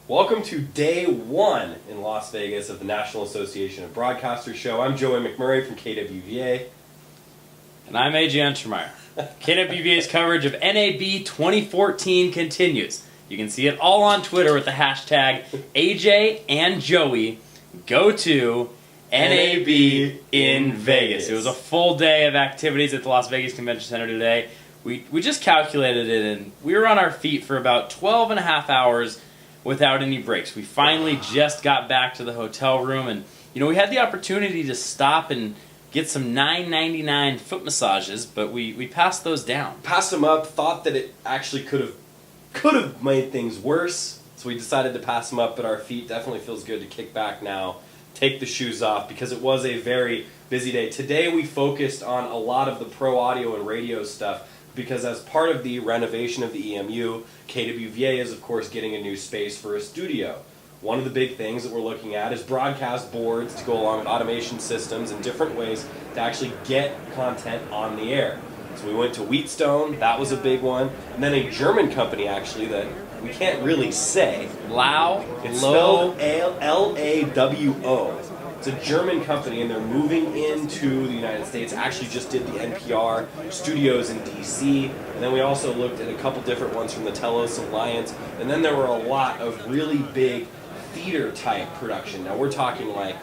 Welcome to day one in Las Vegas of the National Association of Broadcasters show. I'm Joey McMurray from KWVA. And I'm AJ Untermeyer. KWVA's coverage of NAB 2014 continues. You can see it all on Twitter with the hashtag AJ and Joey go to NAB in Vegas. It was a full day of activities at the Las Vegas Convention Center today. We just calculated it, and we were on our feet for about 12 and a half hours without any breaks. We finally just got back to the hotel room, and we had the opportunity to stop and get some $9.99 foot massages, but we passed those down. Passed them up, thought that it actually could have made things worse, so we decided to pass them up, but our feet definitely feels good to kick back now, take the shoes off, because it was a very busy day. Today we focused on a lot of the pro audio and radio stuff, because as part of the renovation of the EMU, KWVA is of course getting a new space for a studio. One of the big things that we're looking at is broadcast boards to go along with automation systems and different ways to actually get content on the air. So we went to Wheatstone, that was a big one, and then a German company actually that we can't really say. Lawo? It's spelled L-A-W-O. It's a German company, and they're moving into the United States. Actually just did the NPR studios in DC, and then we also looked at a couple different ones from the Telos Alliance, and then there were a lot of really big theater type production. Now we're talking like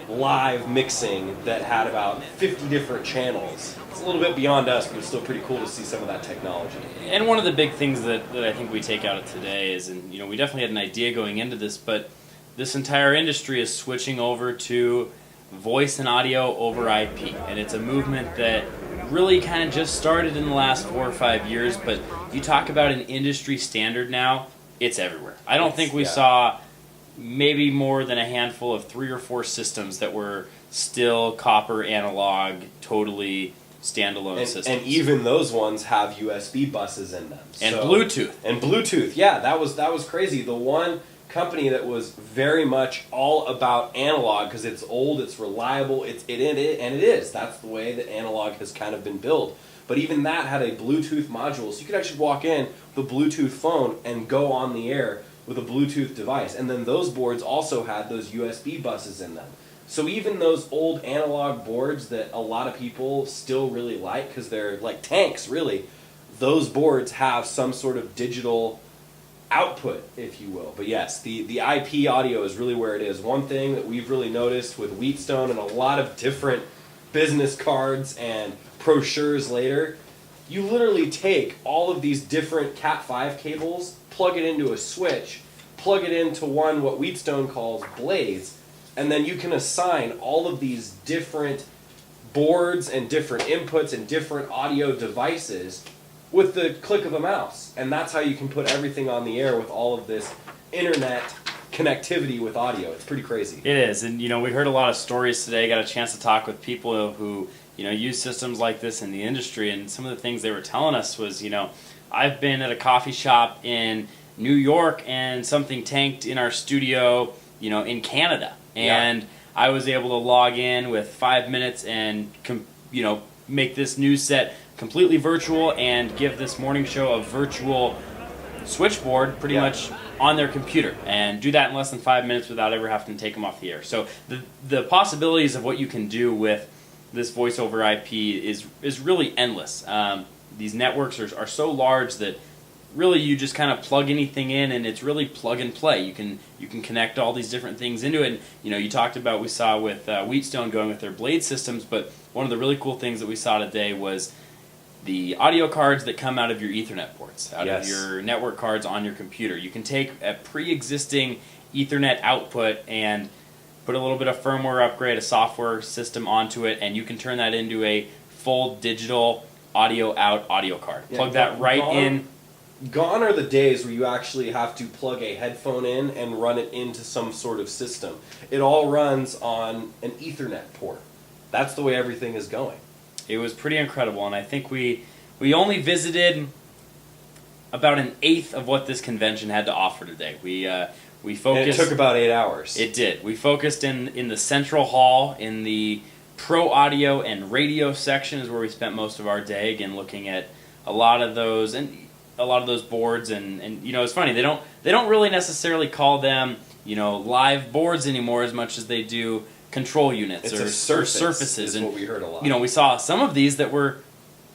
live mixing that had about 50 different channels. It's a little bit beyond us, but it's still pretty cool to see some of that technology. And one of the big things that I think we take out of today is, and we definitely had an idea going into this, but this entire industry is switching over to voice and audio over IP, and it's a movement that really kind of just started in the last 4 or 5 years, but you talk about an industry standard now, it's everywhere. I don't think we saw maybe more than a handful of 3 or 4 systems that were still copper, analog, totally standalone systems. And even those ones have USB buses in them. And Bluetooth. And Bluetooth, yeah, that was crazy. The one company that was very much all about analog because it's old, it's reliable, and it is. That's the way that analog has kind of been built. But even that had a Bluetooth module, so you could actually walk in with a Bluetooth phone and go on the air with a Bluetooth device. And then those boards also had those USB buses in them. So even those old analog boards that a lot of people still really like because they're like tanks, really, those boards have some sort of digital output, if you will. But yes, the IP audio is really where it is. One thing that we've really noticed with Wheatstone and a lot of different business cards and brochures later, you literally take all of these different Cat5 cables, plug it into a switch, plug it into one what Wheatstone calls blades, and then you can assign all of these different boards and different inputs and different audio devices with the click of a mouse. And that's how you can put everything on the air with all of this internet connectivity with audio. It's pretty crazy. It is. And, we heard a lot of stories today, got a chance to talk with people who, use systems like this in the industry. And some of the things they were telling us was, I've been at a coffee shop in New York and something tanked in our studio, in Canada. And I was able to log in with 5 minutes and, make this news set completely virtual and give this morning show a virtual switchboard pretty much on their computer and do that in less than 5 minutes without ever having to take them off the air. So the possibilities of what you can do with this voice over IP is really endless. These networks are so large that really you just kind of plug anything in and it's really plug and play. You can connect all these different things into it. And, you talked about, we saw with Wheatstone going with their blade systems, but one of the really cool things that we saw today was the audio cards that come out of your Ethernet ports, out of your network cards on your computer. You can take a pre-existing Ethernet output and put a little bit of firmware upgrade, a software system onto it, and you can turn that into a full digital audio out audio card. Plug that right in. Gone are the days where you actually have to plug a headphone in and run it into some sort of system. It all runs on an Ethernet port. That's the way everything is going. It was pretty incredible, and I think we only visited about an eighth of what this convention had to offer today. We focused. And it took about 8 hours. It did. We focused in the central hall, in the pro audio and radio section is where we spent most of our day. Again, looking at a lot of those, and a lot of those boards, and you know, it's funny, they don't really necessarily call them, you know, live boards anymore as much as they do control units or surfaces. And what we heard a lot. You know, we saw some of these that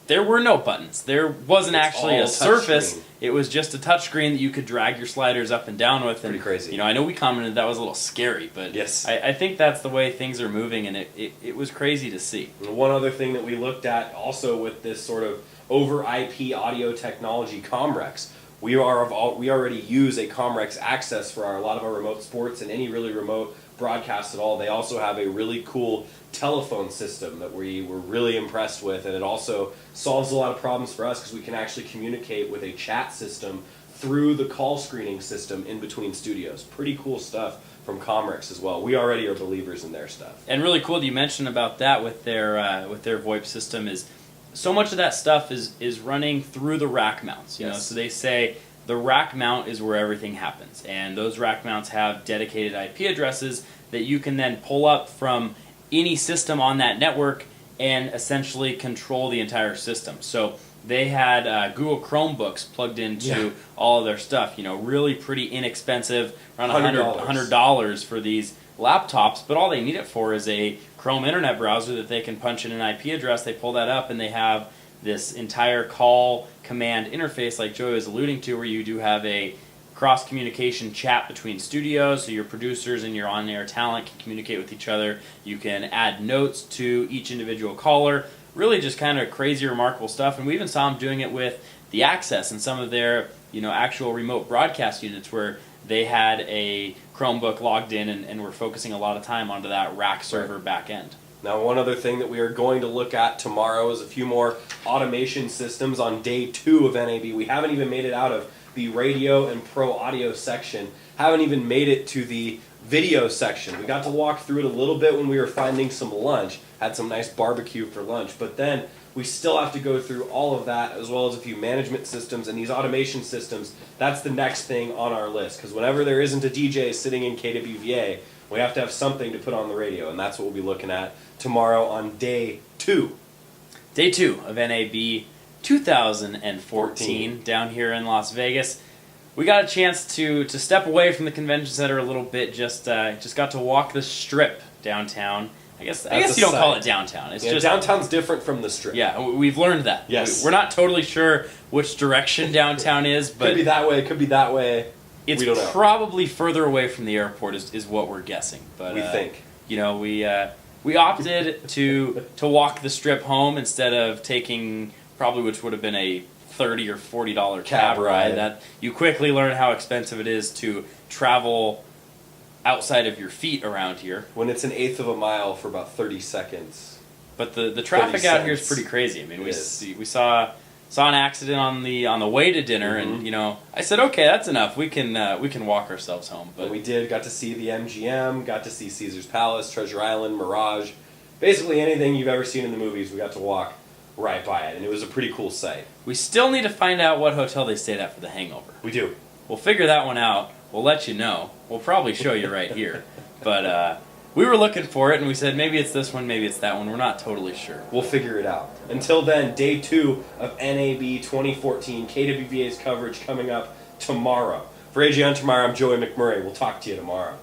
there were no buttons. There wasn't actually a surface. Screen. It was just a touch screen that you could drag your sliders up and down with. Pretty crazy. You know, I know we commented that was a little scary, but yes. I think that's the way things are moving, and it was crazy to see. And one other thing that we looked at also with this sort of over IP audio technology, Comrex. We already use a Comrex access for a lot of our remote sports and any really remote broadcast at all. They also have a really cool telephone system that we were really impressed with, and it also solves a lot of problems for us because we can actually communicate with a chat system through the call screening system in between studios. Pretty cool stuff from Comrex as well. We already are believers in their stuff. And really cool that you mentioned about that with their VoIP system is so much of that stuff is running through the rack mounts. You know, so they say the rack mount is where everything happens, and those rack mounts have dedicated IP addresses that you can then pull up from any system on that network and essentially control the entire system. So they had Google Chromebooks plugged into all of their stuff. You know, really pretty inexpensive, around $100 for these laptops. But all they need it for is a Chrome internet browser that they can punch in an IP address. They pull that up, and they have this entire call command interface, like Joey was alluding to, where you do have a cross-communication chat between studios, so your producers and your on-air talent can communicate with each other. You can add notes to each individual caller. Really just kind of crazy, remarkable stuff. And we even saw them doing it with the Access and some of their, you know, actual remote broadcast units where they had a Chromebook logged in and were focusing a lot of time onto that rack server back end. Now, one other thing that we are going to look at tomorrow is a few more automation systems on day 2 of NAB. We haven't even made it out of the radio and pro audio section, haven't even made it to the video section. We got to walk through it a little bit when we were finding some lunch, had some nice barbecue for lunch, but then we still have to go through all of that as well as a few management systems and these automation systems. That's the next thing on our list, because whenever there isn't a DJ sitting in KWVA, we have to have something to put on the radio, and that's what we'll be looking at tomorrow on day 2. Day 2 of NAB 2014 down here in Las Vegas. We got a chance to step away from the convention center a little bit. Just got to walk the strip downtown. I guess you don't call it downtown. It's just downtown's different from the strip. Yeah, we've learned that. Yes, we're not totally sure which direction downtown is, but could be that way. Could be that way. It's we don't know. Probably further away from the airport is what we're guessing. But we think. You know, we opted to walk the strip home instead of taking probably which would have been a $30 or $40 cab ride. That you quickly learn how expensive it is to travel outside of your feet around here. When it's 1/8 of a mile for about 30 seconds. But the traffic out here is pretty crazy. I mean, we saw an accident on the way to dinner, and you know, I said, okay, that's enough. We can walk ourselves home. But we got to see the MGM, got to see Caesar's Palace, Treasure Island, Mirage, basically anything you've ever seen in the movies. We got to walk right by it, and it was a pretty cool sight. We still need to find out what hotel they stayed at for the hangover. We do. We'll figure that one out. We'll let you know. We'll probably show you right here. But we were looking for it, and we said maybe it's this one, maybe it's that one. We're not totally sure. We'll figure it out. Until then, day 2 of NAB 2014, KWVA's coverage coming up tomorrow. For AJ Untermeyer, I'm Joey McMurray. We'll talk to you tomorrow.